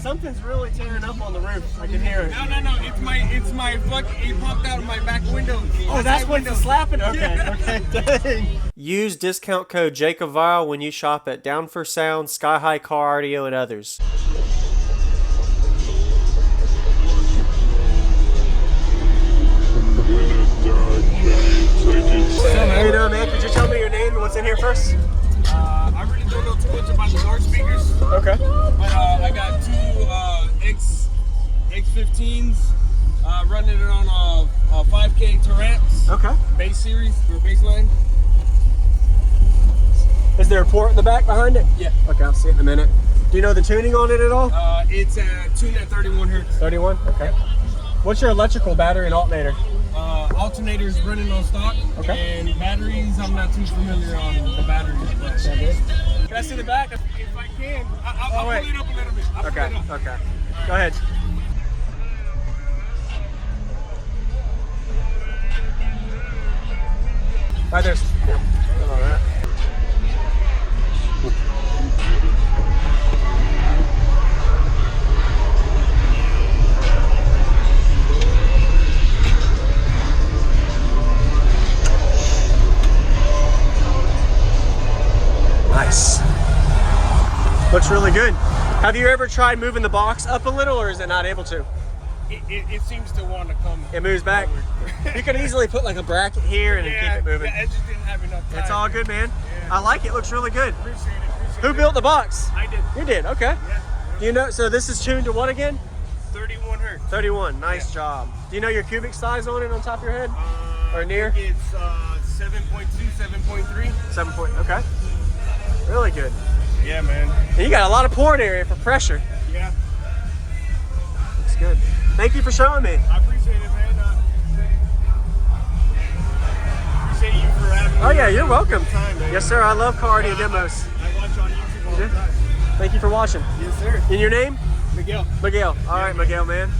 Something's really tearing up on the roof. I can hear it. No. It's my fucking. It popped out of my back window. Oh, that's when it's slapping. Okay, Yeah. okay. Dang. Use discount code JacobViral when you shop at Down for Sound, SkyHigh Car Audio, and others. How you doing, man? Could you tell me your name and what's in here first? I really don't know too much about the door speakers. Okay. But I got two X15s running it on a 5K Taramps. Okay. Bass series or bass line. Is there a port in the back behind it? Yeah. Okay, I'll see it in a minute. Do you know the tuning on it at all? It's tuned at 31 hertz. 31? Okay. What's your electrical, battery, and alternator? Alternators running on stock. Okay. And batteries, I'm not too familiar on the batteries. But Can I see the back? if I can, I'll pull it up a little bit. I'll pull Okay, it up. okay. Go ahead. Right there's. Yeah. All right. Nice. Looks really good. Have you ever tried moving the box up a little, or is it not able to? It seems to want to come. It moves back. You could easily put like a bracket here and then keep it moving. Yeah, I just didn't have enough time. It's all good, man. Yeah. I like it. Looks really good. Appreciate it. Who built the box? I did. You did. Okay. Yeah. Do you know? So this is tuned to what again? 31 hertz. 31. Nice job. Do you know your cubic size on it on top of your head? Or near? I think it's 7.2, 7.3. 7 point. Okay. Really good. Yeah, man. And you got a lot of port area for pressure. Yeah. Looks good. Thank you for showing me. I appreciate it, man. Appreciate you for having me. Oh yeah, you're welcome. Time, man. Yes, sir. I love car audio demos. I watch on YouTube all the time. Thank you for watching. Yes, sir. And your name? Miguel. Miguel. All right, Miguel, man.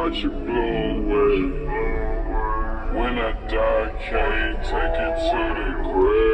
watch it blow away. When I die, can't take it to the grave.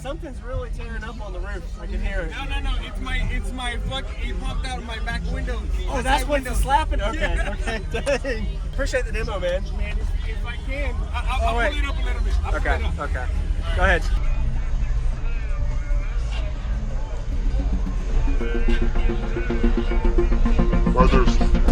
Something's really tearing up on the roof. I can hear it. No. It's my fucking. It popped out of my back window. Oh, that's what's slapping. Okay, okay. Dang. Appreciate the demo, man. Man, if I can, I'll pull it up a little bit. Okay. Go ahead. Brothers.